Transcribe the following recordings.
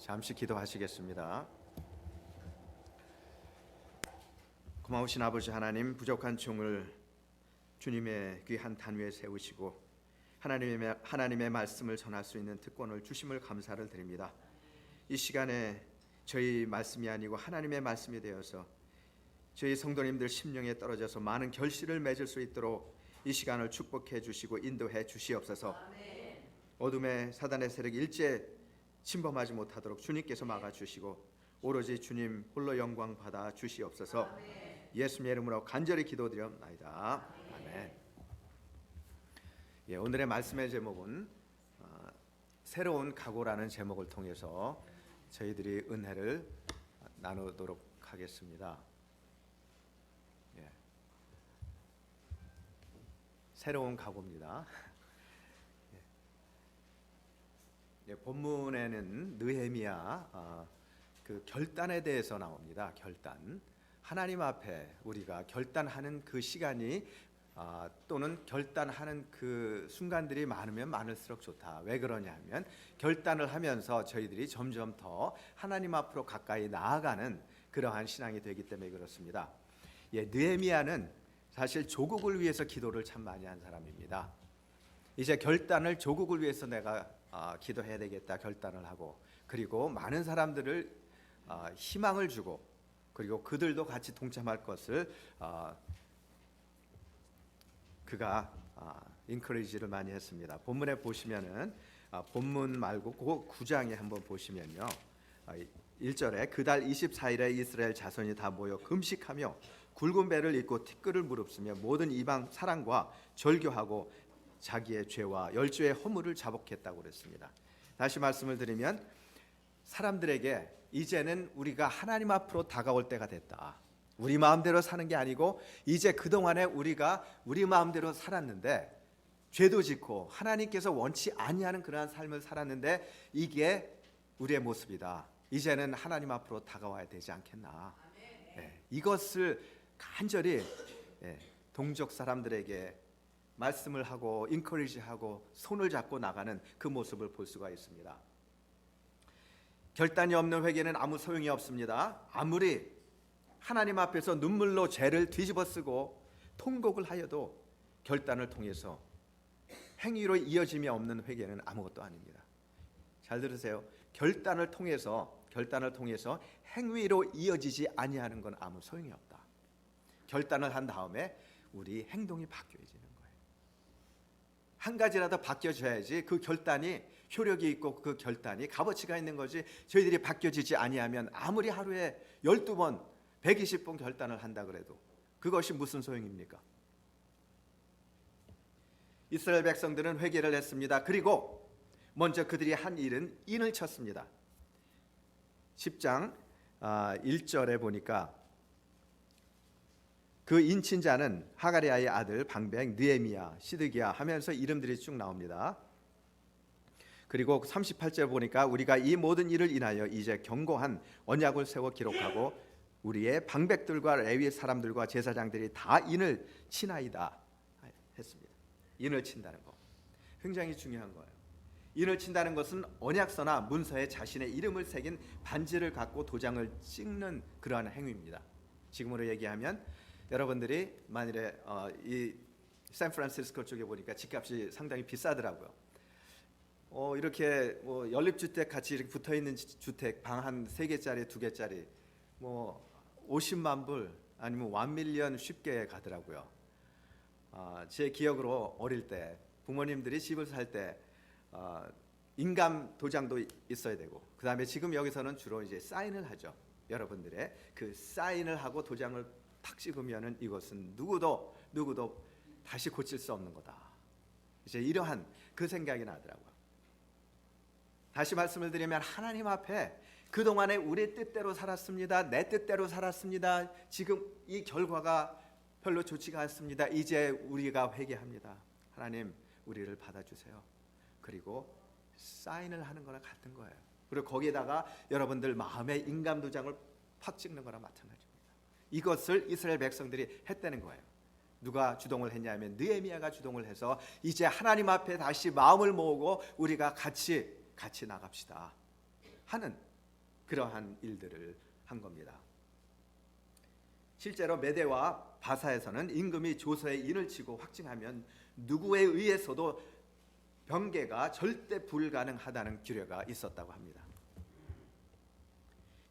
잠시 기도하시겠습니다. 고마우신 아버지 하나님, 부족한 종을 주님의 귀한 단 위에 세우시고 하나님의 말씀을 전할 수 있는 특권을 주심을 감사를 드립니다. 이 시간에 저희 말씀이 아니고 하나님의 말씀이 되어서 저희 성도님들 심령에 떨어져서 많은 결실을 맺을 수 있도록 이 시간을 축복해 주시고 인도해 주시옵소서. 어둠의 사단의 세력이 일제 침범하지 못하도록 주님께서 막아주시고 오로지 주님 홀로 영광 받아 주시옵소서. 예수님의 이름으로 간절히 기도드렸나이다. 아멘. 오늘의 말씀의 제목은 새로운 각오라는 제목을 통해서 저희들이 은혜를 나누도록 하겠습니다. 새로운 각오입니다. 본문에는 느헤미야 그 결단에 대해서 나옵니다. 결단. 하나님 앞에 우리가 결단하는 그 시간이 또는 결단하는 그 순간들이 많으면 많을수록 좋다. 왜 그러냐면 결단을 하면서 저희들이 점점 더 하나님 앞으로 가까이 나아가는 그러한 신앙이 되기 때문에 그렇습니다. 느헤미야는 사실 조국을 위해서 기도를 참 많이 한 사람입니다. 이제 결단을 조국을 위해서 내가 기도해야 되겠다 결단을 하고, 그리고 많은 사람들을 희망을 주고, 그리고 그들도 같이 동참할 것을 그가 인커리지를 많이 했습니다. 본문에 보시면은 본문 말고 그 9장에 한번 보시면요, 1절에 그달 24일에 이스라엘 자손이 다 모여 금식하며 굵은 배를 입고 티끌을 무릅쓰며 모든 이방 사람과 절교하고 자기의 죄와 열조의 허물을 자복했다고 그랬습니다. 다시 말씀을 드리면 사람들에게 이제는 우리가 하나님 앞으로 다가올 때가 됐다. 우리 마음대로 사는 게 아니고 이제 그동안에 우리가 우리 마음대로 살았는데 죄도 짓고 하나님께서 원치 아니하는 그러한 삶을 살았는데 이게 우리의 모습이다. 이제는 하나님 앞으로 다가와야 되지 않겠나. 이것을 간절히 동족 사람들에게 말씀을 하고 인커리지하고 손을 잡고 나가는 그 모습을 볼 수가 있습니다. 결단이 없는 회개는 아무 소용이 없습니다. 아무리 하나님 앞에서 눈물로 죄를 뒤집어쓰고 통곡을 하여도 결단을 통해서 행위로 이어짐이 없는 회개는 아무것도 아닙니다. 잘 들으세요. 결단을 통해서 행위로 이어지지 아니하는 건 아무 소용이 없다. 결단을 한 다음에 우리 행동이 바뀌어지는 거예요. 한 가지라도 바뀌어져야지 그 결단이 효력이 있고 그 결단이 값어치가 있는 거지. 저희들이 바뀌어지지 아니하면 아무리 하루에 12번 120번 결단을 한다 그래도 그것이 무슨 소용입니까? 이스라엘 백성들은 회개를 했습니다. 그리고 먼저 그들이 한 일은 인을 쳤습니다. 10장 1절에 보니까 그 인친자는 하가리아의 아들 방백, 느헤미야, 시드기야 하면서 이름들이 쭉 나옵니다. 그리고 38절 보니까 우리가 이 모든 일을 인하여 이제 견고한 언약을 세워 기록하고 우리의 방백들과 레위 사람들과 제사장들이 다 인을 치나이다 했습니다. 인을 친다는 거 굉장히 중요한 거예요. 인을 친다는 것은 언약서나 문서에 자신의 이름을 새긴 반지를 갖고 도장을 찍는 그러한 행위입니다. 지금으로 얘기하면 여러분들이 만일에 이 샌프란시스코 쪽에 보니까 집값이 상당히 비싸더라고요. 이렇게 연립주택 같이 이렇게 붙어 있는 주택 방 한 3개짜리 2개짜리 50만 불 아니면 1밀리언 쉽게 가더라고요. 제 기억으로 어릴 때 부모님들이 집을 살 때 인감 도장도 있어야 되고, 그 다음에 지금 여기서는 주로 이제 사인을 하죠. 여러분들의 그 사인을 하고 도장을 탁 찍으면은 이것은 누구도 다시 고칠 수 없는 거다. 이제 이러한 그 생각이 나더라고요. 다시 말씀을 드리면 하나님 앞에 그동안에 우리 뜻대로 살았습니다. 내 뜻대로 살았습니다. 지금 이 결과가 별로 좋지가 않습니다. 이제 우리가 회개합니다. 하나님 우리를 받아주세요. 그리고 사인을 하는 거랑 같은 거예요. 그리고 거기에다가 여러분들 마음의 인감도장을 팍 찍는 거랑 마찬가지입니다. 이것을 이스라엘 백성들이 했다는 거예요. 누가 주동을 했냐면 느헤미야가 주동을 해서 이제 하나님 앞에 다시 마음을 모으고 우리가 같이 나갑시다 하는 그러한 일들을 한 겁니다. 실제로 메대와 바사에서는 임금이 조서에 인을 치고 확증하면 누구에 의해서도 병개가 절대 불가능하다는 규례가 있었다고 합니다.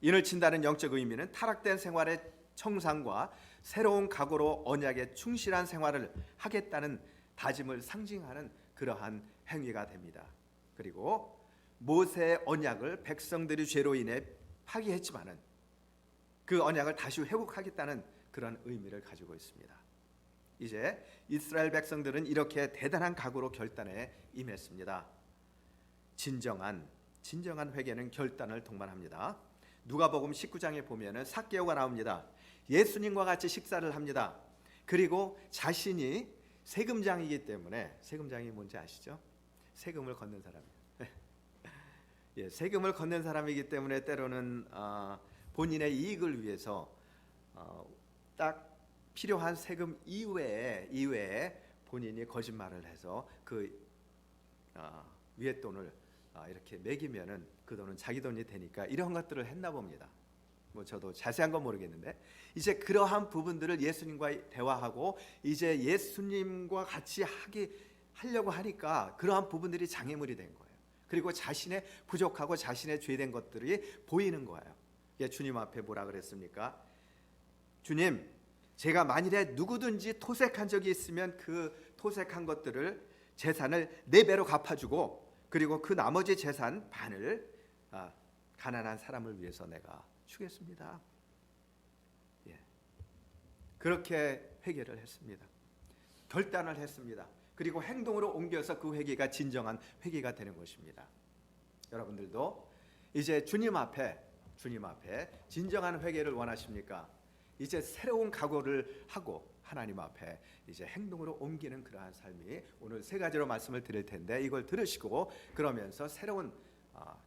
인을 친다는 영적 의미는 타락된 생활의 청산과 새로운 각오로 언약에 충실한 생활을 하겠다는 다짐을 상징하는 그러한 행위가 됩니다. 그리고 모세의 언약을 백성들이 죄로 인해 파기했지만은 그 언약을 다시 회복하겠다는 그런 의미를 가지고 있습니다. 이제 이스라엘 백성들은 이렇게 대단한 각오로 결단에 임했습니다. 진정한 회개는 결단을 동반합니다. 누가복음 19장에 보면은 삭개오가 나옵니다. 예수님과 같이 식사를 합니다. 그리고 자신이 세금장이기 때문에, 세금장이 뭔지 아시죠? 세금을 걷는 사람이에요. 예, 세금을 걷는 사람이기 때문에 때로는 본인의 이익을 위해서 딱 필요한 세금 이외에 본인이 거짓말을 해서 그 위에 돈을 이렇게 매기면은 그 돈은 자기 돈이 되니까 이런 것들을 했나 봅니다. 뭐 저도 자세한 건 모르겠는데 이제 그러한 부분들을 예수님과 대화하고 이제 예수님과 같이 하려고 하니까 그러한 부분들이 장애물이 된 거예요. 그리고 자신의 부족하고 자신의 죄된 것들이 보이는 거예요. 주님 앞에 뭐라 그랬습니까? 주님, 제가 만일에 누구든지 토색한 적이 있으면 그 토색한 것들을 재산을 4배로 갚아주고 그리고 그 나머지 재산 반을 가난한 사람을 위해서 내가 주겠습니다. 예. 그렇게 회개를 했습니다. 결단을 했습니다. 그리고 행동으로 옮겨서 그 회개가 진정한 회개가 되는 것입니다. 여러분들도 이제 주님 앞에 진정한 회개를 원하십니까? 이제 새로운 각오를 하고 하나님 앞에 이제 행동으로 옮기는 그러한 삶이 오늘 3가지로 말씀을 드릴 텐데 이걸 들으시고 그러면서 새로운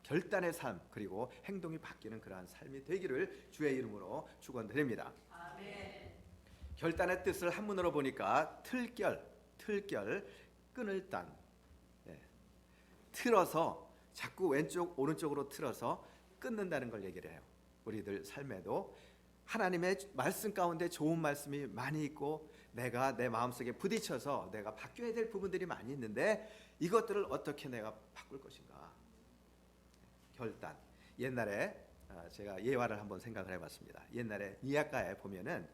결단의 삶 그리고 행동이 바뀌는 그러한 삶이 되기를 주의 이름으로 축원드립니다. 아멘. 결단의 뜻을 한문으로 보니까 틀결, 끈을 딴. 예. 틀어서 자꾸 왼쪽 오른쪽으로 틀어서 끊는다는 걸 얘기를 해요. 우리들 삶에도 하나님의 말씀 가운데 좋은 말씀이 많이 있고 내가 내 마음속에 부딪혀서 내가 바뀌어야 될 부분들이 많이 있는데 이것들을 어떻게 내가 바꿀 것인가. 결단. 옛날에 제가 예화를 한번 생각을 해봤습니다. 옛날에 니앗가에 보면은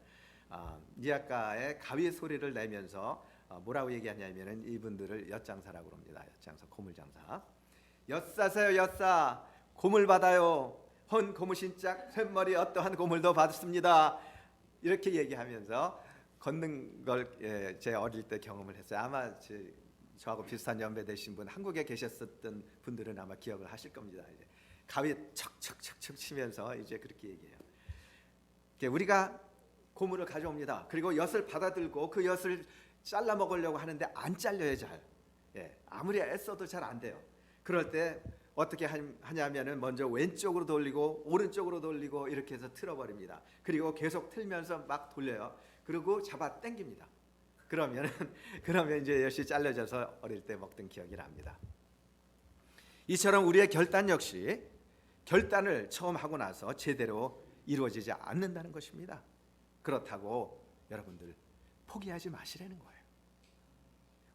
니앗가에 가위 소리를 내면서 뭐라고 얘기하냐면은 이분들을 엿장사라고 합니다. 엿장사, 고물장사. 엿사세요, 엿사. 고물 받아요. 헌 고무신 짝 쇳머리 어떠한 고물도 받습니다. 이렇게 얘기하면서 걷는 걸 제 어릴 때 경험을 했어요. 아마 저하고 비슷한 연배 되신 분 한국에 계셨었던 분들은 아마 기억을 하실 겁니다. 이제 가위 척척척척 치면서 이제 그렇게 얘기해요. 우리가 고물을 가져옵니다. 그리고 엿을 받아들고 그 엿을 잘라 먹으려고 하는데 안 잘려요, 잘. 아무리 애써도 잘 안 돼요. 그럴 때 어떻게 하냐면은 먼저 왼쪽으로 돌리고 오른쪽으로 돌리고 이렇게 해서 틀어버립니다. 그리고 계속 틀면서 막 돌려요. 그리고 잡아 당깁니다. 그러면 이제 엿이 잘려져서 어릴 때 먹던 기억이 납니다. 이처럼 우리의 결단 역시 결단을 처음 하고 나서 제대로 이루어지지 않는다는 것입니다. 그렇다고 여러분들 포기하지 마시라는 거예요.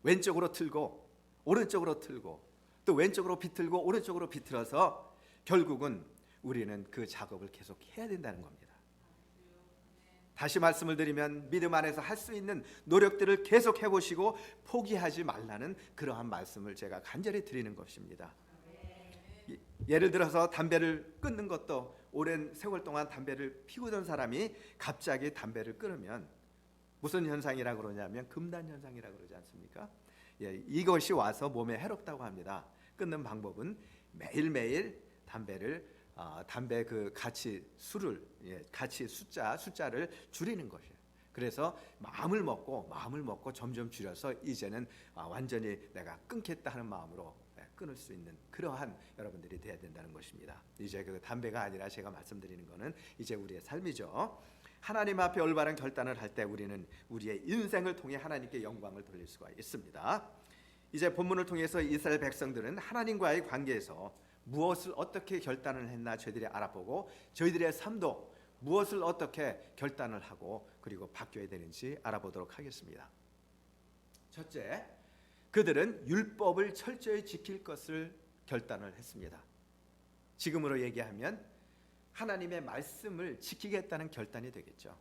왼쪽으로 틀고 오른쪽으로 틀고 또 왼쪽으로 비틀고 오른쪽으로 비틀어서 결국은 우리는 그 작업을 계속 해야 된다는 겁니다. 다시 말씀을 드리면 믿음 안에서 할 수 있는 노력들을 계속 해보시고 포기하지 말라는 그러한 말씀을 제가 간절히 드리는 것입니다. 예를 들어서 담배를 끊는 것도 오랜 세월 동안 담배를 피우던 사람이 갑자기 담배를 끊으면 무슨 현상이라고 그러냐면 금단 현상이라고 그러지 않습니까? 이것이 와서 몸에 해롭다고 합니다. 끊는 방법은 매일매일 담배 그 가치 수를 가치 숫자를 줄이는 것이에요. 그래서 마음을 먹고 점점 줄여서 이제는 완전히 내가 끊겠다 하는 마음으로 끊을 수 있는 그러한 여러분들이 돼야 된다는 것입니다. 이제 그 담배가 아니라 제가 말씀드리는 것은 이제 우리의 삶이죠. 하나님 앞에 올바른 결단을 할 때 우리는 우리의 인생을 통해 하나님께 영광을 돌릴 수가 있습니다. 이제 본문을 통해서 이스라엘 백성들은 하나님과의 관계에서 무엇을 어떻게 결단을 했나 저희들이 알아보고 저희들의 삶도 무엇을 어떻게 결단을 하고 그리고 바뀌어야 되는지 알아보도록 하겠습니다. 첫째, 그들은 율법을 철저히 지킬 것을 결단을 했습니다. 지금으로 얘기하면 하나님의 말씀을 지키겠다는 결단이 되겠죠.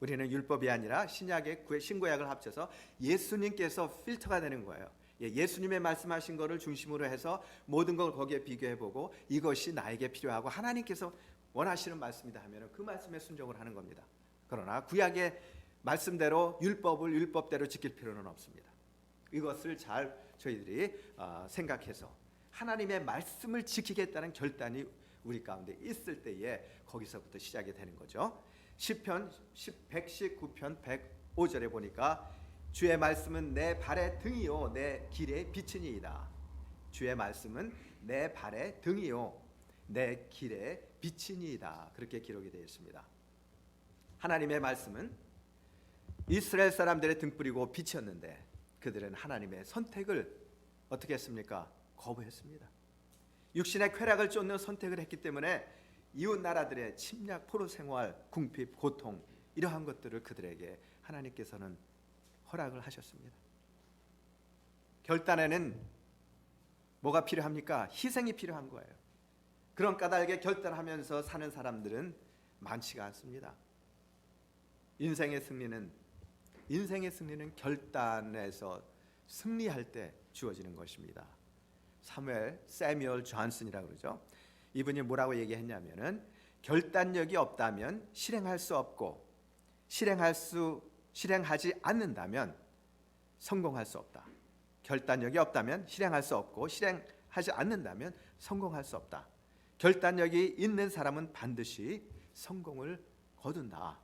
우리는 율법이 아니라 신약의 신구약을 합쳐서 예수님께서 필터가 되는 거예요. 예수님의 말씀하신 것을 중심으로 해서 모든 걸 거기에 비교해보고 이것이 나에게 필요하고 하나님께서 원하시는 말씀이다 하면 그 말씀에 순종을 하는 겁니다. 그러나 구약의 말씀대로 율법을 율법대로 지킬 필요는 없습니다. 이것을 잘 저희들이 생각해서 하나님의 말씀을 지키겠다는 결단이 우리 가운데 있을 때에 거기서부터 시작이 되는 거죠. 시편 119편 105절에 보니까 주의 말씀은 내 발의 등이요 내 길의 빛이니이다. 주의 말씀은 내 발의 등이요 내 길의 빛이니이다. 그렇게 기록이 되어 있습니다. 하나님의 말씀은 이스라엘 사람들의 등불이고 빛이었는데 그들은 하나님의 선택을 어떻게 했습니까? 거부했습니다. 육신의 쾌락을 쫓는 선택을 했기 때문에 이웃 나라들의 침략, 포로 생활, 궁핍, 고통 이러한 것들을 그들에게 하나님께서는 허락을 하셨습니다. 결단에는 뭐가 필요합니까? 희생이 필요한 거예요. 그런 까닭에 결단하면서 사는 사람들은 많지가 않습니다. 인생의 승리는 결단에서 승리할 때 주어지는 것입니다. 세뮤얼 존슨이라고 그러죠. 이분이 뭐라고 얘기했냐면은 결단력이 없다면 실행할 수 없고 실행하지 않는다면 성공할 수 없다. 결단력이 없다면 실행할 수 없고 실행하지 않는다면 성공할 수 없다. 결단력이 있는 사람은 반드시 성공을 거둔다.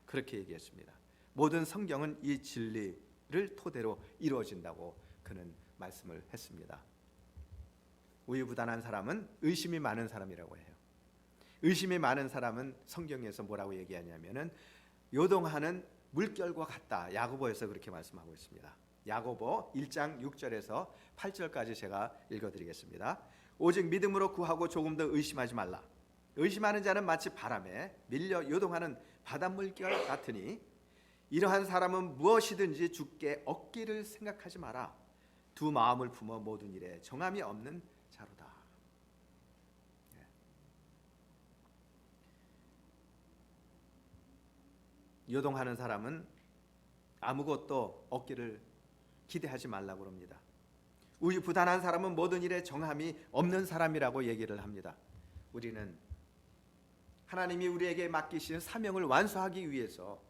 그렇게 얘기했습니다. 모든 성경은 이 진리를 토대로 이루어진다고 그는 말씀을 했습니다. 우유부단한 사람은 의심이 많은 사람이라고 해요. 의심이 많은 사람은 성경에서 뭐라고 얘기하냐면은 요동하는 물결과 같다. 야고보에서 그렇게 말씀하고 있습니다. 야고보 1장 6절에서 8절까지 제가 읽어드리겠습니다. 오직 믿음으로 구하고 조금 더 의심하지 말라. 의심하는 자는 마치 바람에 밀려 요동하는 바닷물결 같으니 이러한 사람은 무엇이든지 주께 얻기를 생각하지 마라. 두 마음을 품어 모든 일에 정함이 없는 자로다. 요동하는 사람은 아무것도 얻기를 기대하지 말라고 합니다. 우유부단한 사람은 모든 일에 정함이 없는 사람이라고 얘기를 합니다. 우리는 하나님이 우리에게 맡기신 사명을 완수하기 위해서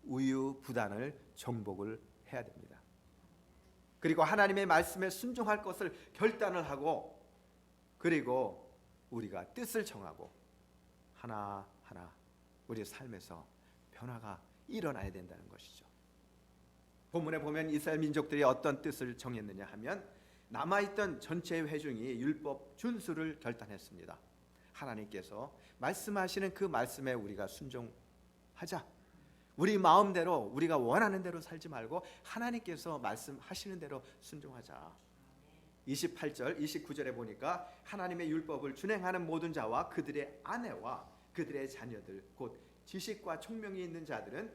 우유부단을 정복을 해야 됩니다. 그리고 하나님의 말씀에 순종할 것을 결단을 하고 그리고 우리가 뜻을 정하고 하나하나 우리 삶에서 변화가 일어나야 된다는 것이죠. 본문에 보면 이스라엘 민족들이 어떤 뜻을 정했느냐 하면 남아있던 전체의 회중이 율법 준수를 결단했습니다. 하나님께서 말씀하시는 그 말씀에 우리가 순종하자. 우리 마음대로 우리가 원하는 대로 살지 말고 하나님께서 말씀하시는 대로 순종하자. 28절, 29절에 보니까 하나님의 율법을 준행하는 모든 자와 그들의 아내와 그들의 자녀들 곧 지식과 총명이 있는 자들은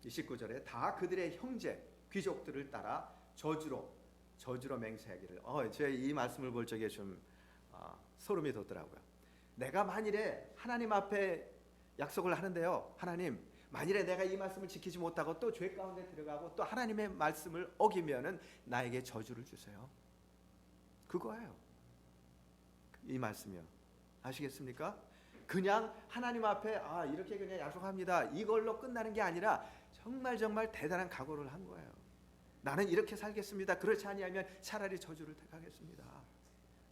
29절에 다 그들의 형제 귀족들을 따라 저주로 맹세하기를. 제가 이 말씀을 볼 적에 좀 소름이 돋더라고요. 내가 만일에 하나님 앞에 약속을 하는데요, 하나님 만일에 내가 이 말씀을 지키지 못하고 또 죄 가운데 들어가고 또 하나님의 말씀을 어기면은 나에게 저주를 주세요. 그거예요. 이 말씀이요. 아시겠습니까? 그냥 하나님 앞에 이렇게 그냥 약속합니다. 이걸로 끝나는 게 아니라 정말 대단한 각오를 한 거예요. 나는 이렇게 살겠습니다. 그렇지 아니하면 차라리 저주를 택하겠습니다.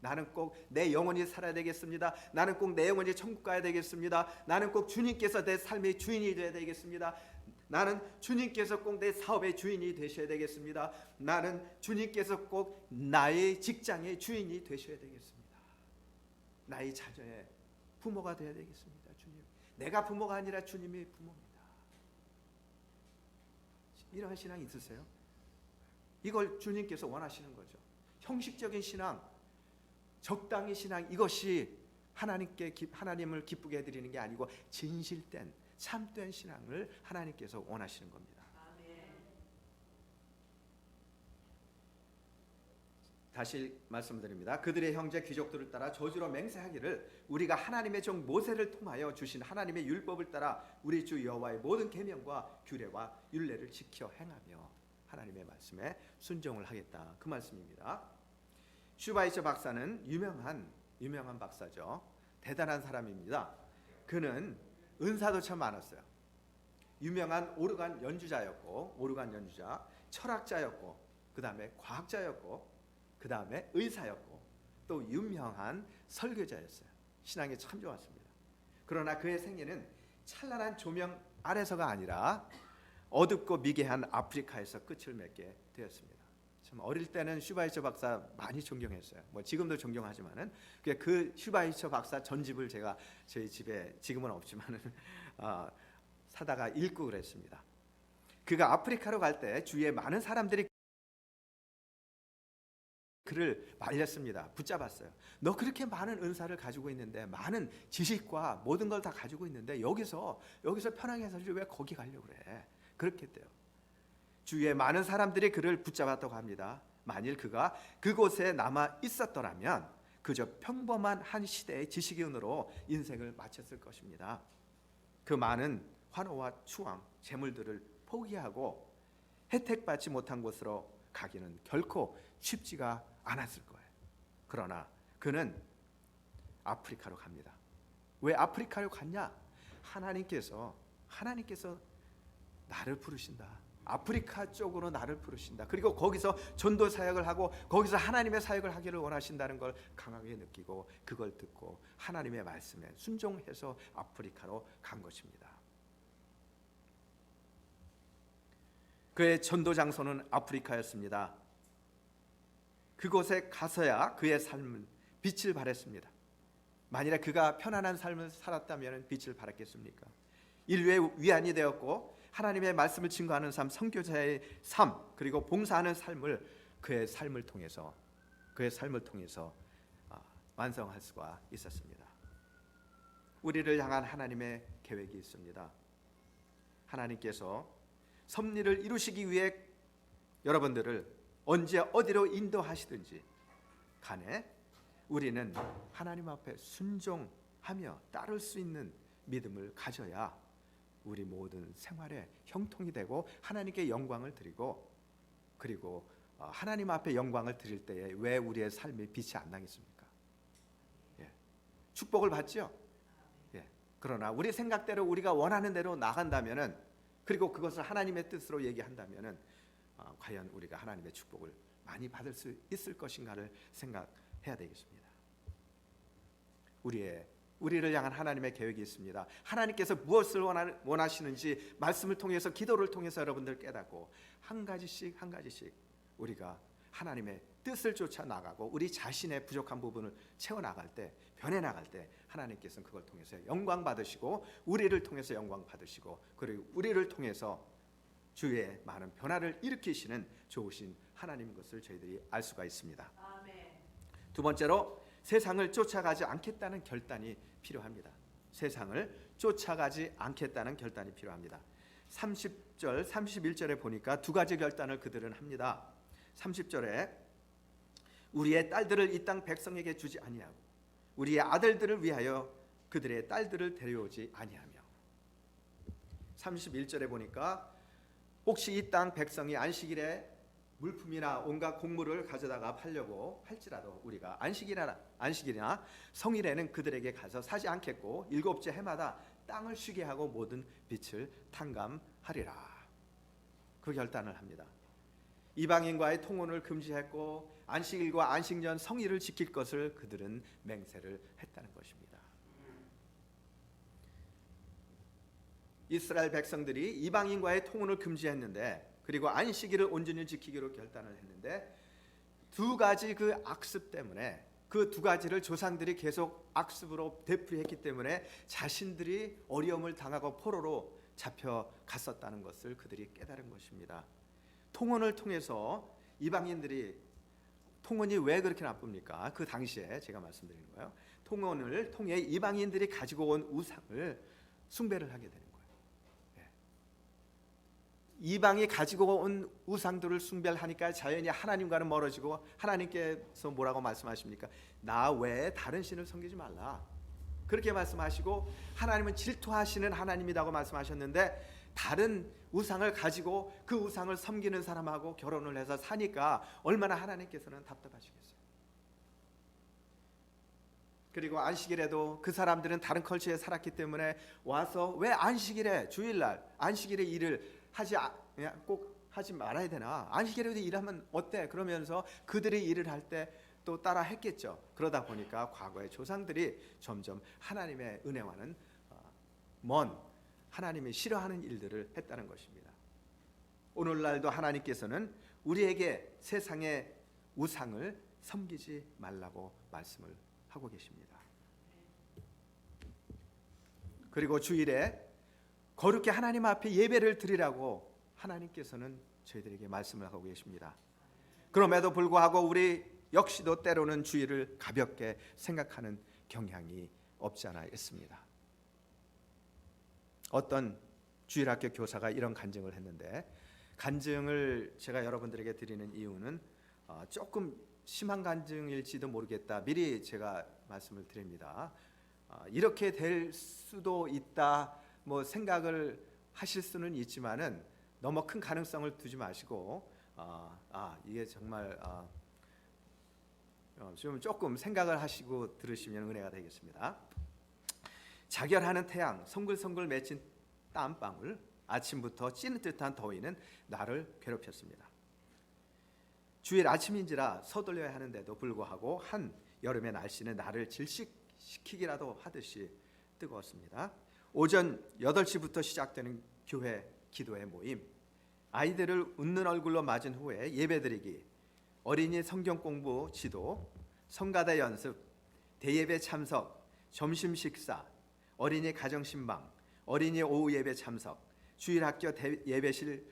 나는 꼭 내 영혼이 살아야 되겠습니다. 나는 꼭 내 영혼이 천국 가야 되겠습니다. 나는 꼭 주님께서 내 삶의 주인이 되어야 되겠습니다. 나는 주님께서 꼭 내 사업의 주인이 되셔야 되겠습니다. 나는 주님께서 꼭 나의 직장의 주인이 되셔야 되겠습니다. 나의 자녀의 부모가 되어야 되겠습니다. 주님, 내가 부모가 아니라 주님이 부모입니다. 이러한 신앙이 있으세요? 이걸 주님께서 원하시는 거죠. 형식적인 신앙, 적당히 신앙, 이것이 하나님을 기쁘게 해드리는 게 아니고 진실된 참된 신앙을 하나님께서 원하시는 겁니다. 다시 말씀드립니다. 그들의 형제 귀족들을 따라 저주로 맹세하기를 우리가 하나님의 종 모세를 통하여 주신 하나님의 율법을 따라 우리 주 여호와의 모든 계명과 규례와 율례를 지켜 행하며 하나님의 말씀에 순종을 하겠다, 그 말씀입니다. 슈바이처 박사는 유명한 박사죠. 대단한 사람입니다. 그는 은사도 참 많았어요. 유명한 오르간 연주자였고, 철학자였고, 그 다음에 과학자였고, 그 다음에 의사였고, 또 유명한 설교자였어요. 신앙이 참 좋았습니다. 그러나 그의 생애는 찬란한 조명 아래서가 아니라 어둡고 미개한 아프리카에서 끝을 맺게 되었습니다. 참 어릴 때는 슈바이처 박사 많이 존경했어요. 뭐 지금도 존경하지만은 그 슈바이처 박사 전집을 제가 저희 집에 지금은 없지만은 사다가 읽고 그랬습니다. 그가 아프리카로 갈 때 주위에 많은 사람들이 그를 말렸습니다. 붙잡았어요. 너 그렇게 많은 은사를 가지고 있는데, 많은 지식과 모든 걸 다 가지고 있는데 여기서 편하게 살지 왜 거기 가려고 그래? 그렇게 돼요. 주위에 많은 사람들이 그를 붙잡았다고 합니다. 만일 그가 그곳에 남아 있었더라면 그저 평범한 한 시대의 지식인으로 인생을 마쳤을 것입니다. 그 많은 환호와 추앙, 재물들을 포기하고 혜택받지 못한 곳으로 가기는 결코 쉽지가 않았을 거예요. 그러나 그는 아프리카로 갑니다. 왜 아프리카로 갔냐? 하나님께서 나를 부르신다. 아프리카 쪽으로 나를 부르신다. 그리고 거기서 전도 사역을 하고 거기서 하나님의 사역을 하기를 원하신다는 걸 강하게 느끼고 그걸 듣고 하나님의 말씀에 순종해서 아프리카로 간 것입니다. 그의 전도 장소는 아프리카였습니다. 그곳에 가서야 그의 삶은 빛을 발했습니다. 만일에 그가 편안한 삶을 살았다면 빛을 발했겠습니까? 인류의 위안이 되었고 하나님의 말씀을 증거하는 삶, 선교자의 삶, 그리고 봉사하는 삶을 그의 삶을 통해서 완성할 수가 있었습니다. 우리를 향한 하나님의 계획이 있습니다. 하나님께서 섭리를 이루시기 위해 여러분들을 언제 어디로 인도하시든지 간에 우리는 하나님 앞에 순종하며 따를 수 있는 믿음을 가져야 우리 모든 생활에 형통이 되고 하나님께 영광을 드리고, 그리고 하나님 앞에 영광을 드릴 때에 왜 우리의 삶이 빛이 안 나겠습니까? 축복을 받죠. 그러나 우리 생각대로 우리가 원하는 대로 나간다면은, 그리고 그것을 하나님의 뜻으로 얘기한다면은 과연 우리가 하나님의 축복을 많이 받을 수 있을 것인가를 생각해야 되겠습니다. 우리를 향한 하나님의 계획이 있습니다. 하나님께서 무엇을 원하시는지 말씀을 통해서, 기도를 통해서 여러분들 깨닫고 한 가지씩 우리가 하나님의 뜻을 쫓아 나가고 우리 자신의 부족한 부분을 채워 나갈 때, 변해 나갈 때 하나님께서는 그걸 통해서 영광 받으시고 우리를 통해서 영광 받으시고, 그리고 우리를 통해서 주의 많은 변화를 일으키시는 좋으신 하나님인 것을 저희들이 알 수가 있습니다. 아멘. 두 번째로 세상을 쫓아가지 않겠다는 결단이 필요합니다. 세상을 쫓아가지 않겠다는 결단이 필요합니다. 30절, 31절에 보니까 두 가지 결단을 그들은 합니다. 30절에 우리의 딸들을 이 땅 백성에게 주지 아니하고 우리의 아들들을 위하여 그들의 딸들을 데려오지 아니하며, 31절에 보니까 혹시 이 땅 백성이 안식일에 물품이나 온갖 곡물을 가져다가 팔려고 할지라도 우리가 안식일이나 성일에는 그들에게 가서 사지 않겠고 일곱째 해마다 땅을 쉬게 하고 모든 빛을 탕감하리라. 그 결단을 합니다. 이방인과의 통혼을 금지했고 안식일과 안식년 성일을 지킬 것을 그들은 맹세를 했다는 것입니다. 이스라엘 백성들이 이방인과의 통혼을 금지했는데, 그리고 안식일을 온전히 지키기로 결단을 했는데, 두 가지 그 악습 때문에, 그 두 가지를 조상들이 계속 악습으로 되풀이했기 때문에 자신들이 어려움을 당하고 포로로 잡혀갔었다는 것을 그들이 깨달은 것입니다. 통혼을 통해서 이방인들이 통혼이 왜 그렇게 나쁩니까? 그 당시에 제가 말씀드리는 거예요. 통혼을 통해 이방인들이 가지고 온 우상을 숭배를 하게 되는 거예요. 예. 이방이 가지고 온 우상들을 숭배를 하니까 자연히 하나님과는 멀어지고, 하나님께서 뭐라고 말씀하십니까? 나 외에 다른 신을 섬기지 말라, 그렇게 말씀하시고, 하나님은 질투하시는 하나님이라고 말씀하셨는데, 다른 우상을 가지고 그 우상을 섬기는 사람하고 결혼을 해서 사니까 얼마나 하나님께서는 답답하시겠어요. 그리고 안식일에도 그 사람들은 다른 컬처에 살았기 때문에 와서 왜 안식일에, 주일날 안식일에 일을 꼭 하지 말아야 되나, 안식일에도 일하면 어때, 그러면서 그들이 일을 할 때 또 따라 했겠죠. 그러다 보니까 과거의 조상들이 점점 하나님의 은혜와는 먼, 하나님이 싫어하는 일들을 했다는 것입니다. 오늘날도 하나님께서는 우리에게 세상의 우상을 섬기지 말라고 말씀을 하고 계십니다. 그리고 주일에 거룩히 하나님 앞에 예배를 드리라고 하나님께서는 저희들에게 말씀을 하고 계십니다. 그럼에도 불구하고 우리 역시도 때로는 주일을 가볍게 생각하는 경향이 없지 않아 있습니다. 어떤 주일학교 교사가 이런 간증을 했는데, 간증을 제가 여러분들에게 드리는 이유는 조금 심한 간증일지도 모르겠다, 미리 제가 말씀을 드립니다. 이렇게 될 수도 있다, 뭐 생각을 하실 수는 있지만은 너무 큰 가능성을 두지 마시고, 이게 정말 좀 조금 생각을 하시고 들으시면 은혜가 되겠습니다. 자결하는 태양, 송글송글 맺힌 땀방울, 아침부터 찌는 듯한 더위는 나를 괴롭혔습니다. 주일 아침인지라 서둘러야 하는데도 불구하고 한 여름의 날씨는 나를 질식시키기라도 하듯이 뜨거웠습니다. 오전 8시부터 시작되는 교회 기도회 모임, 아이들을 웃는 얼굴로 맞은 후에 예배드리기, 어린이 성경 공부 지도, 성가대 연습, 대예배 참석, 점심 식사, 어린이 가정신방, 어린이 오후 예배 참석, 주일학교 예배실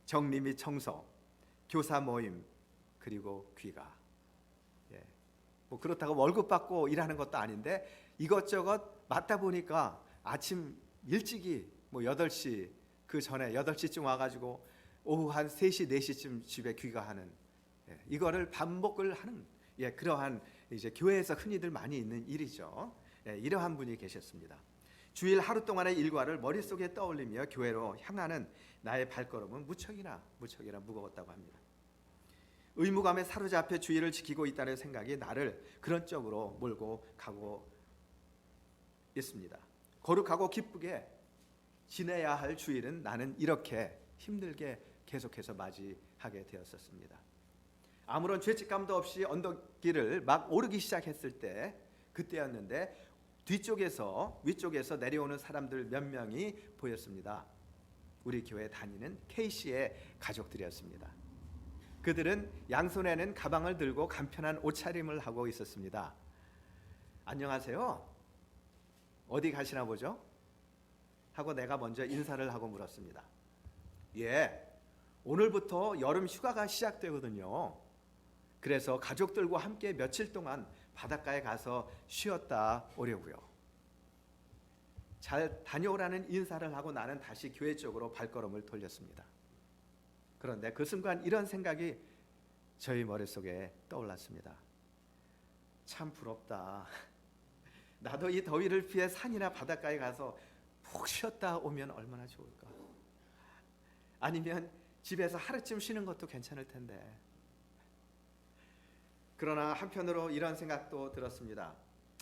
정리 및 청소, 교사 모임, 그리고 귀가. 뭐 그렇다고 월급 받고 일하는 것도 아닌데 이것저것 맡다 보니까 아침 일찍이 뭐 8시, 그 전에 8시쯤 와가지고 오후 한 3시, 4시쯤 집에 귀가하는, 이거를 반복을 하는, 그러한 이제 교회에서 흔히들 많이 있는 일이죠. 이러한 분이 계셨습니다. 주일 하루 동안의 일과를 머릿속에 떠올리며 교회로 향하는 나의 발걸음은 무척이나 무거웠다고 합니다. 의무감에 사로잡혀 주일을 지키고 있다는 생각이 나를 그런 쪽으로 몰고 가고 있습니다. 거룩하고 기쁘게 지내야 할 주일은 나는 이렇게 힘들게 계속해서 맞이하게 되었었습니다. 아무런 죄책감도 없이 언덕길을 막 오르기 시작했을 때, 그때였는데 뒤쪽에서 위쪽에서 내려오는 사람들 몇 명이 보였습니다. 우리 교회 다니는 K씨의 가족들이었습니다. 그들은 양손에는 가방을 들고 간편한 옷차림을 하고 있었습니다. 안녕하세요, 어디 가시나 보죠? 하고 내가 먼저 인사를 하고 물었습니다. 오늘부터 여름 휴가가 시작되거든요. 그래서 가족들과 함께 며칠 동안 바닷가에 가서 쉬었다 오려고요. 잘 다녀오라는 인사를 하고 나는 다시 교회 쪽으로 발걸음을 돌렸습니다. 그런데 그 순간 이런 생각이 저희 머릿속에 떠올랐습니다. 참 부럽다. 나도 이 더위를 피해 산이나 바닷가에 가서 푹 쉬었다 오면 얼마나 좋을까. 아니면 집에서 하루쯤 쉬는 것도 괜찮을 텐데. 그러나 한편으로 이런 생각도 들었습니다.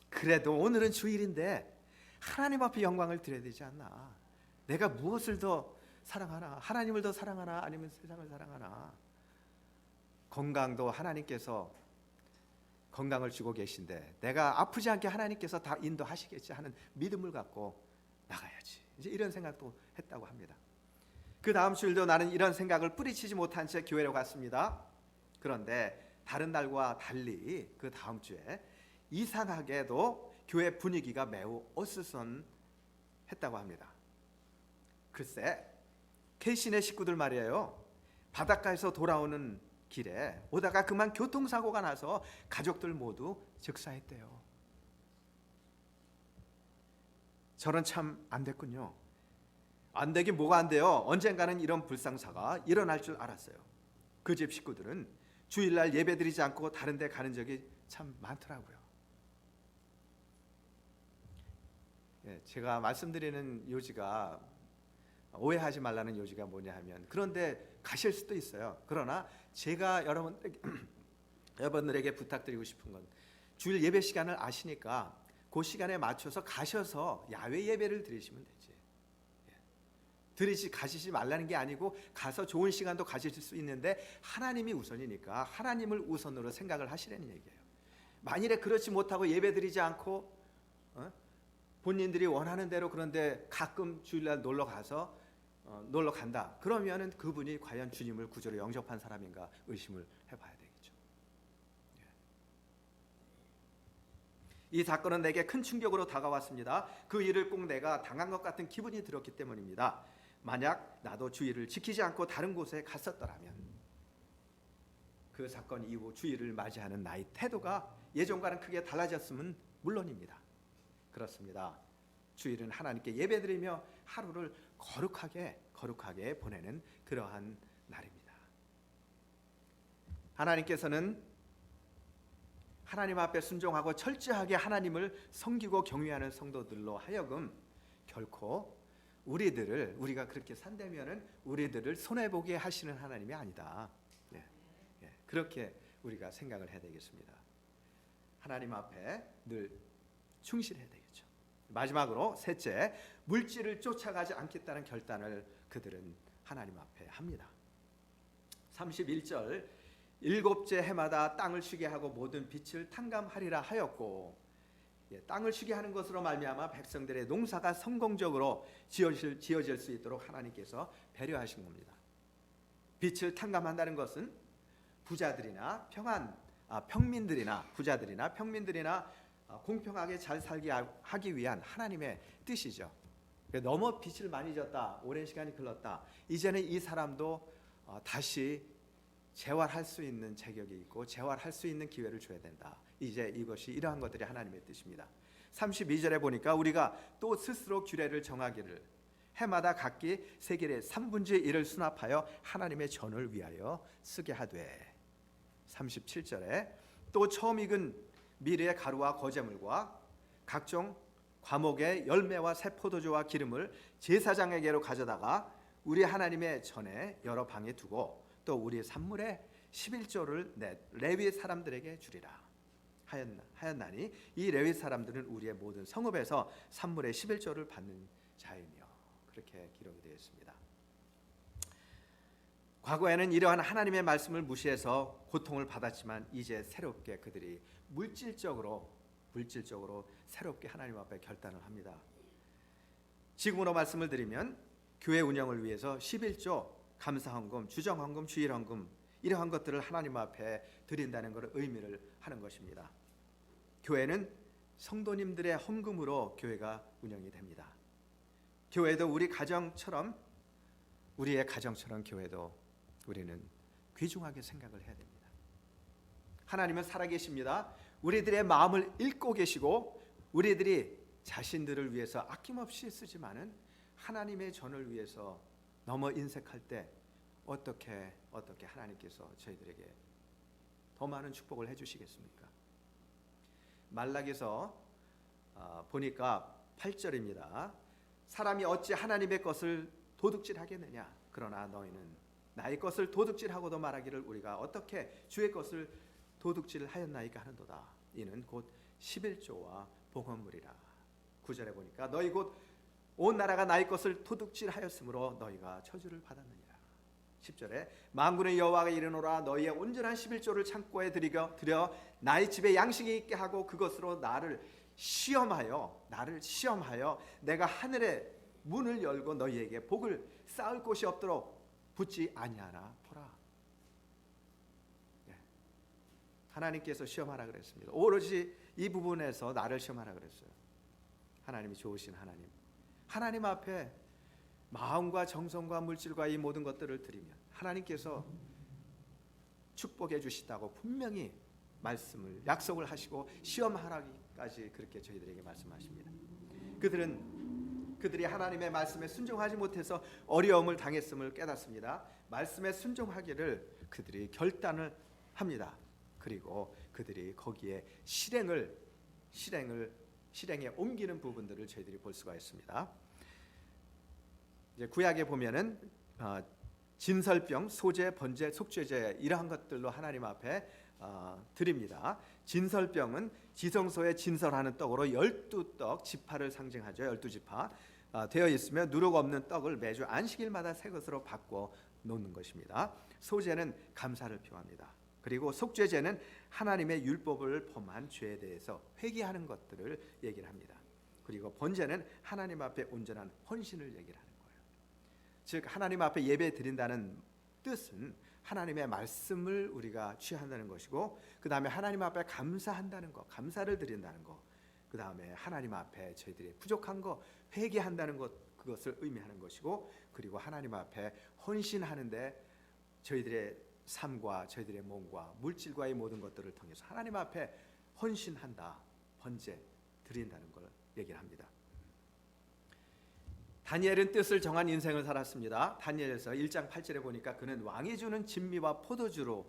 그래도 오늘은 주일인데 하나님 앞에 영광을 드려야 되지 않나. 내가 무엇을 더 사랑하나, 하나님을 더 사랑하나, 아니면 세상을 사랑하나. 건강도 하나님께서 건강을 주고 계신데 내가 아프지 않게 하나님께서 다 인도하시겠지 하는 믿음을 갖고 나가야지, 이제 이런 생각도 했다고 합니다. 그 다음 주일도 나는 이런 생각을 뿌리치지 못한 채 교회로 갔습니다. 그런데 다른 날과 달리 그 다음 주에 이상하게도 교회 분위기가 매우 어수선했다고 합니다. 글쎄, K씨네 식구들 말이에요, 바닷가에서 돌아오는 길에 오다가 그만 교통사고가 나서 가족들 모두 즉사했대요. 저는 참 안 됐군요. 안 되긴 뭐가 안 돼요. 언젠가는 이런 불상사가 일어날 줄 알았어요. 그 집 식구들은 주일날 예배드리지 않고 다른 데 가는 적이 참 많더라고요. 제가 말씀드리는 요지가, 오해하지 말라는 요지가 뭐냐 하면, 그런데 가실 수도 있어요. 그러나 제가 여러분들에게 부탁드리고 싶은 건, 주일 예배 시간을 아시니까 그 시간에 맞춰서 가셔서 야외 예배를 드리시면 되지. 가시지 말라는 게 아니고 가서 좋은 시간도 가지실 수 있는데 하나님이 우선이니까 하나님을 우선으로 생각을 하시라는 얘기예요. 만일에 그렇지 못하고 예배드리지 않고 본인들이 원하는 대로 그런데 가끔 주일날 놀러 간다. 그러면은 그분이 과연 주님을 구주로 영접한 사람인가 의심을 해봐야 되겠죠. 이 사건은 내게 큰 충격으로 다가왔습니다. 그 일을 꼭 내가 당한 것 같은 기분이 들었기 때문입니다. 만약 나도 주일을 지키지 않고 다른 곳에 갔었더라면 그 사건 이후 주일을 맞이하는 나의 태도가 예전과는 크게 달라졌으면 물론입니다. 그렇습니다. 주일은 하나님께 예배드리며 하루를 거룩하게 보내는 그러한 날입니다. 하나님께서는 하나님 앞에 순종하고 철저하게 하나님을 섬기고 경외하는 성도들로 하여금 결코 우리가 그렇게 산다면은 우리들을 손해보게 하시는 하나님이 아니다. 그렇게 우리가 생각을 해야 되겠습니다. 하나님 앞에 늘 충실해야 되겠죠. 마지막으로 셋째, 물질을 쫓아가지 않겠다는 결단을 그들은 하나님 앞에 합니다. 31절, 일곱째 해마다 땅을 쉬게 하고 모든 빛을 탕감하리라 하였고, 땅을 쉬게 하는 것으로 말미암아 백성들의 농사가 성공적으로 지어질 수 있도록 하나님께서 배려하신 겁니다. 빛을 탕감한다는 것은 부자들이나 평민들이나 공평하게 잘 살게 하기 위한 하나님의 뜻이죠. 너무 빛을 많이 졌다, 오랜 시간이 흘렀다, 이제는 이 사람도 다시 재활할 수 있는 자격이 있고 재활할 수 있는 기회를 줘야 된다. 이제 이것이 이러한 것들이 하나님의 뜻입니다. 32절에 보니까 우리가 또 스스로 규례를 정하기를 해마다 각기 세겔의 3분의 1을 수납하여 하나님의 전을 위하여 쓰게 하되, 37절에 또 처음 익은 밀의 가루와 거제물과 각종 과목의 열매와 새 포도주와 기름을 제사장에게로 가져다가 우리 하나님의 전에 여러 방에 두고 또 우리 산물의 11조를 레위 사람들에게 주리라 하였나니, 이 레위 사람들은 우리의 모든 성읍에서 산물의 11조를 받는 자이며, 그렇게 기록이 되어 있습니다. 과거에는 이러한 하나님의 말씀을 무시해서 고통을 받았지만 이제 새롭게 그들이 물질적으로 새롭게 하나님 앞에 결단을 합니다. 지금으로 말씀을 드리면 교회 운영을 위해서 11조, 감사헌금, 주정헌금, 주일헌금 이러한 것들을 하나님 앞에 드린다는 것을 의미를 하는 것입니다. 교회는 성도님들의 헌금으로 교회가 운영이 됩니다. 교회도 우리의 가정처럼 교회도 우리는 귀중하게 생각을 해야 됩니다. 하나님은 살아계십니다. 우리들의 마음을 읽고 계시고 우리들이 자신들을 위해서 아낌없이 쓰지만은 하나님의 전을 위해서 넘어 인색할 때 어떻게 하나님께서 저희들에게 더 많은 축복을 해주시겠습니까? 말라기서 보니까 8절입니다. 사람이 어찌 하나님의 것을 도둑질하겠느냐? 그러나 너희는 나의 것을 도둑질하고도 말하기를 우리가 어떻게 주의 것을 도둑질하였나이까 하는도다. 이는 곧 11조와 봉헌물이라. 9절에 보니까 너희 곧 온 나라가 나의 것을 도둑질하였으므로 너희가 저주를 받았느니라. 10절에 만군의 여호와가 이르노라, 너희의 온전한 11조를 창고에 들여 나의 집에 양식이 있게 하고 그것으로 나를 시험하여 내가 하늘의 문을 열고 너희에게 복을 쌓을 곳이 없도록 붙지 아니하나 보라. 하나님께서 시험하라 그랬습니다. 오로지 이 부분에서 나를 시험하라 그랬어요. 하나님이 좋으신 하나님 앞에 마음과 정성과 물질과 이 모든 것들을 드리면 하나님께서 축복해 주시다고 분명히 말씀을 약속을 하시고 시험하라기까지 그렇게 저희들에게 말씀하십니다. 그들이 하나님의 말씀에 순종하지 못해서 어려움을 당했음을 깨닫습니다. 말씀에 순종하기를 그들이 결단을 합니다. 그리고 그들이 거기에 실행에 옮기는 부분들을 저희들이 볼 수가 있습니다. 이제 구약에 보면은 진설병, 소제, 번제, 속죄제 이러한 것들로 하나님 앞에 드립니다. 진설병은 지성소에 진설하는 떡으로 12떡 지파를 상징하죠. 12지파 되어 있으며 누룩 없는 떡을 매주 안식일마다 새 것으로 바꿔 놓는 것입니다. 소제는 감사를 표합니다. 그리고 속죄제는 하나님의 율법을 범한 죄에 대해서 회개하는 것들을 얘기를 합니다. 그리고 번제는 하나님 앞에 온전한 헌신을 얘기를 하는 거예요. 즉 하나님 앞에 예배 드린다는 뜻은 하나님의 말씀을 우리가 취한다는 것이고, 그 다음에 하나님 앞에 감사한다는 것, 감사를 드린다는 것, 그 다음에 하나님 앞에 저희들이 부족한 것 회개한다는 것, 그것을 의미하는 것이고, 그리고 하나님 앞에 헌신하는데 저희들의 삶과 저희들의 몸과 물질과의 모든 것들을 통해서 하나님 앞에 헌신한다, 번제 드린다는 걸 얘기를 합니다. 다니엘은 뜻을 정한 인생을 살았습니다. 다니엘에서 1장 8절에 보니까 그는 왕이 주는 진미와 포도주로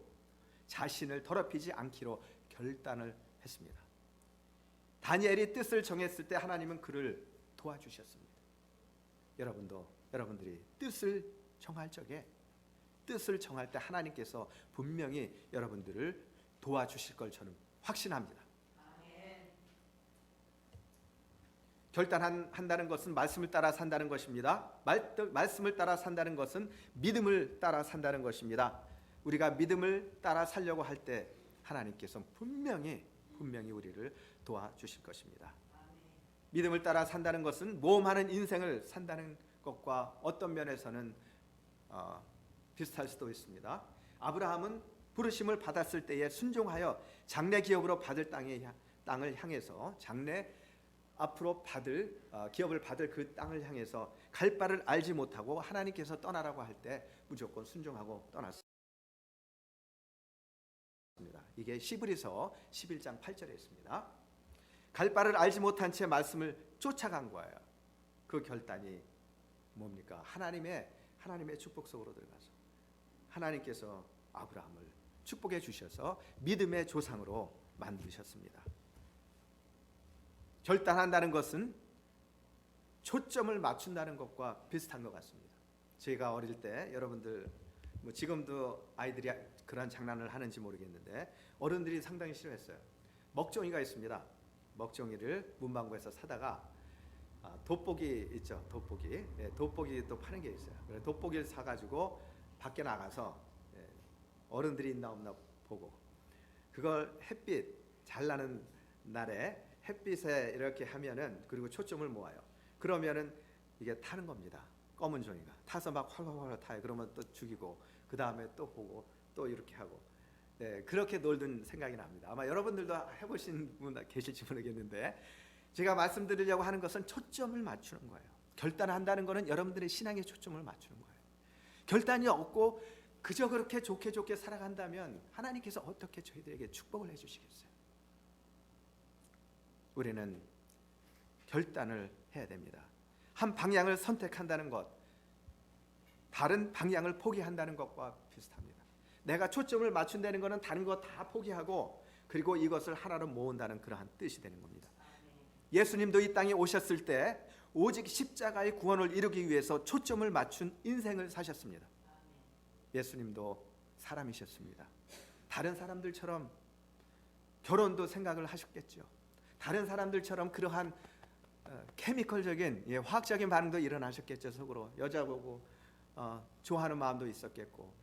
자신을 더럽히지 않기로 결단을 했습니다. 다니엘이 뜻을 정했을 때 하나님은 그를 도와주셨습니다. 여러분들이 뜻을 정할 적에, 뜻을 정할 때 하나님께서 분명히 여러분들을 도와주실 걸 저는 확신합니다. 결단한다는 것은 말씀을 따라 산다는 것입니다. 말씀을 따라 산다는 것은 믿음을 따라 산다는 것입니다. 우리가 믿음을 따라 살려고 할 때 하나님께서 분명히 우리를 도와주실 것입니다. 믿음을 따라 산다는 것은 모험하는 인생을 산다는 것과 어떤 면에서는 비슷할 수도 있습니다. 아브라함은 부르심을 받았을 때에 순종하여 장래 기업으로 받을 땅을 향해서 앞으로 기업을 받을 그 땅을 향해서 갈 바를 알지 못하고 하나님께서 떠나라고 할 때 무조건 순종하고 떠났습니다. 이게 시브리서 11장 8절에 있습니다. 갈 바를 알지 못한 채 말씀을 쫓아간 거예요. 그 결단이 뭡니까? 하나님의 축복 속으로 들어가서 하나님께서 아브라함을 축복해 주셔서 믿음의 조상으로 만드셨습니다. 결단한다는 것은 초점을 맞춘다는 것과 비슷한 것 같습니다. 제가 어릴 때 여러분들 지금도 아이들이 그런 장난을 하는지 모르겠는데 어른들이 상당히 싫어했어요. 먹종이가 있습니다. 먹종이를 문방구에서 사다가 돋보기 있죠. 돋보기 또 파는 게 있어요. 그래서 돋보기를 사가지고 밖에 나가서 어른들이 있나 없나 보고, 그걸 햇빛 잘 나는 날에 햇빛에 이렇게 하면은, 그리고 초점을 모아요. 그러면은 이게 타는 겁니다. 검은 종이가 타서 막 활활활 타요. 그러면 또 죽이고, 그 다음에 또 보고 또 이렇게 하고, 그렇게 놀던 생각이 납니다. 아마 여러분들도 해보신 분 계실지 모르겠는데, 제가 말씀드리려고 하는 것은 초점을 맞추는 거예요. 결단한다는 것은 여러분들의 신앙에 초점을 맞추는 거예요. 결단이 없고 그저 그렇게 좋게 살아간다면 하나님께서 어떻게 저희들에게 축복을 해주시겠어요? 우리는 결단을 해야 됩니다. 한 방향을 선택한다는 것, 다른 방향을 포기한다는 것과 비슷합니다. 내가 초점을 맞춘다는 것은 다른 것 다 포기하고 그리고 이것을 하나로 모은다는 그러한 뜻이 되는 겁니다. 예수님도 이 땅에 오셨을 때 오직 십자가의 구원을 이루기 위해서 초점을 맞춘 인생을 사셨습니다. 예수님도 사람이셨습니다. 다른 사람들처럼 결혼도 생각을 하셨겠죠. 다른 사람들처럼 그러한 케미컬적인 화학적인 반응도 일어나셨겠죠. 속으로 여자 보고 좋아하는 마음도 있었겠고,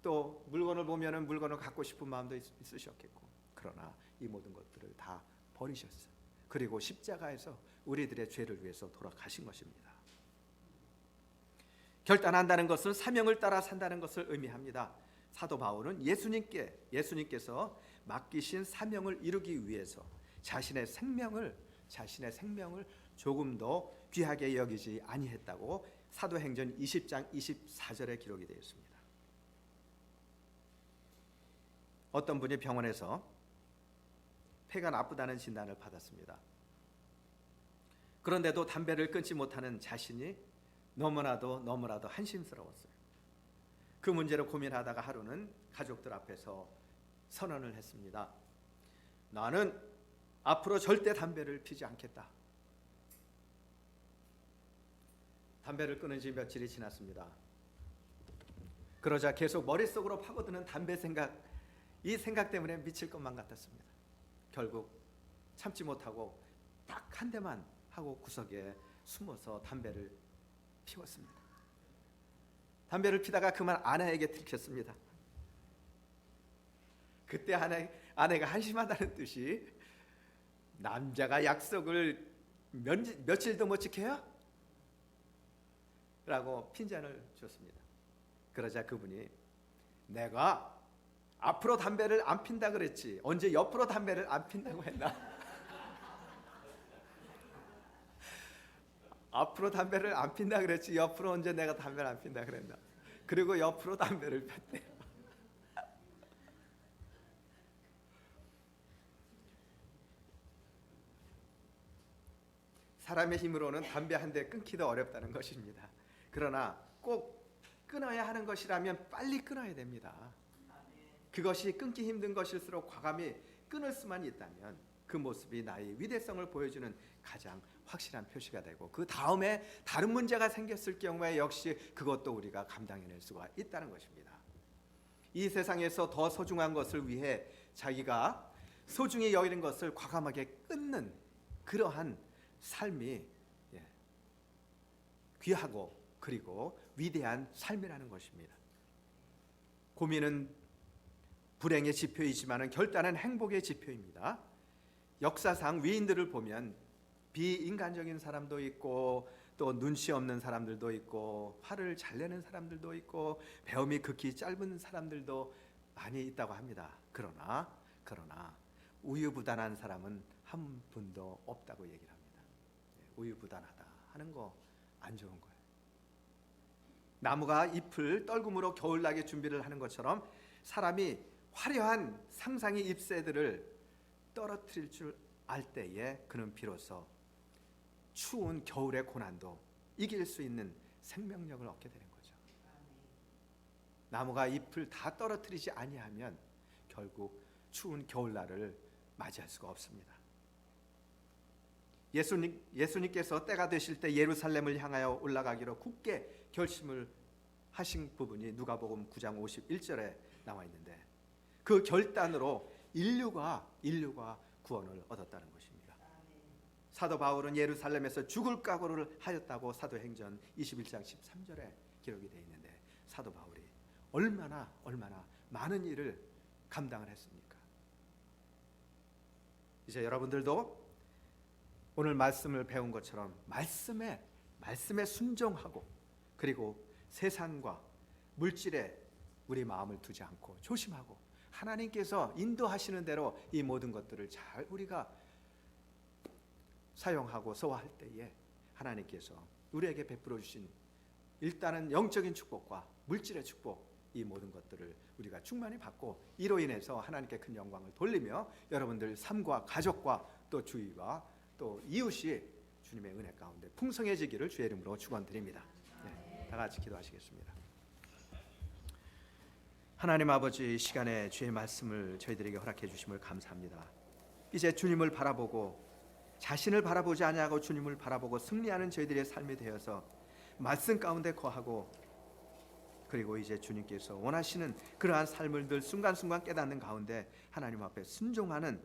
또 물건을 보면은 물건을 갖고 싶은 마음도 있으셨겠고, 그러나 이 모든 것들을 다 버리셨어요. 그리고 십자가에서 우리들의 죄를 위해서 돌아가신 것입니다. 결단한다는 것은 사명을 따라 산다는 것을 의미합니다. 사도 바울은 예수님께서 맡기신 사명을 이루기 위해서 자신의 생명을 조금도 귀하게 여기지 아니했다고 사도행전 20장 24절에 기록이 되어 있습니다. 어떤 분이 병원에서 폐가 나쁘다는 진단을 받았습니다. 그런데도 담배를 끊지 못하는 자신이 너무나도 한심스러웠어요. 그 문제로 고민하다가 하루는 가족들 앞에서 선언을 했습니다. 나는 앞으로 절대 담배를 피지 않겠다. 담배를 끊은 지 며칠이 지났습니다. 그러자 계속 머릿속으로 파고드는 담배 생각, 이 생각 때문에 미칠 것만 같았습니다. 결국 참지 못하고 딱 한 대만 하고 구석에 숨어서 담배를 피웠습니다. 담배를 피다가 그만 아내에게 들켰습니다. 그때 아내가 한심하다는 듯이 남자가 약속을 며칠도 못 지켜요? 라고 핀잔을 줬습니다. 그러자 그분이 내가 앞으로 담배를 안 핀다 그랬지 언제 옆으로 담배를 안 핀다고 했나? 앞으로 담배를 안 핀다 그랬지 옆으로 언제 내가 담배를 안 핀다 그랬나? 그리고 옆으로 담배를 폈대요. 사람의 힘으로는 담배 한 대 끊기도 어렵다는 것입니다. 그러나 꼭 끊어야 하는 것이라면 빨리 끊어야 됩니다. 그것이 끊기 힘든 것일수록 과감히 끊을 수만 있다면 그 모습이 나의 위대성을 보여주는 가장 확실한 표시가 되고 그 다음에 다른 문제가 생겼을 경우에 역시 그것도 우리가 감당해낼 수가 있다는 것입니다. 이 세상에서 더 소중한 것을 위해 자기가 소중히 여기는 것을 과감하게 끊는 그러한 삶이 귀하고 그리고 위대한 삶이라는 것입니다. 고민은 불행의 지표이지만 결단은 행복의 지표입니다. 역사상 위인들을 보면 비인간적인 사람도 있고 또 눈치 없는 사람들도 있고 화를 잘 내는 사람들도 있고 배움이 극히 짧은 사람들도 많이 있다고 합니다. 그러나 우유부단한 사람은 한 분도 없다고 얘기를 합니다. 우유부단하다 하는 거 안 좋은 거예요. 나무가 잎을 떨굼으로 겨울나기 준비를 하는 것처럼 사람이 화려한 상상의 잎새들을 떨어뜨릴 줄 알 때에 그는 비로소 추운 겨울의 고난도 이길 수 있는 생명력을 얻게 되는 거죠. 나무가 잎을 다 떨어뜨리지 아니하면 결국 추운 겨울날을 맞이할 수가 없습니다. 예수님께서 때가 되실 때 예루살렘을 향하여 올라가기로 굳게 결심을 하신 부분이 누가복음 9장 51절에 나와 있는데 그 결단으로 인류가 구원을 얻었다는 것입니다. 사도 바울은 예루살렘에서 죽을 각오를 하였다고 사도행전 21장 13절에 기록이 되어 있는데 사도 바울이 얼마나 많은 일을 감당을 했습니까? 이제 여러분들도 오늘 말씀을 배운 것처럼 말씀에 순종하고 그리고 세상과 물질에 우리 마음을 두지 않고 조심하고 하나님께서 인도하시는 대로 이 모든 것들을 잘 우리가 사용하고 소화할 때에 하나님께서 우리에게 베풀어 주신 일단은 영적인 축복과 물질의 축복 이 모든 것들을 우리가 충만히 받고 이로 인해서 하나님께 큰 영광을 돌리며 여러분들 삶과 가족과 또 주위와 또 이웃이 주님의 은혜 가운데 풍성해지기를 주의 이름으로 축원드립니다. 다 같이 기도하시겠습니다. 하나님 아버지 시간에 주의 말씀을 저희들에게 허락해 주심을 감사합니다. 이제 주님을 바라보고 자신을 바라보지 아니하고 주님을 바라보고 승리하는 저희들의 삶이 되어서 말씀 가운데 거하고 그리고 이제 주님께서 원하시는 그러한 삶을 늘 순간순간 깨닫는 가운데 하나님 앞에 순종하는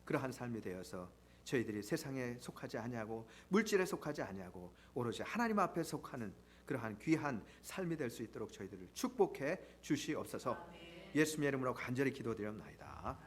그러한 삶이 되어서 저희들이 세상에 속하지 아니하고 물질에 속하지 아니하고 오로지 하나님 앞에 속하는 그러한 귀한 삶이 될 수 있도록 저희들을 축복해 주시옵소서. 예수님의 이름으로 간절히 기도드렸나이다.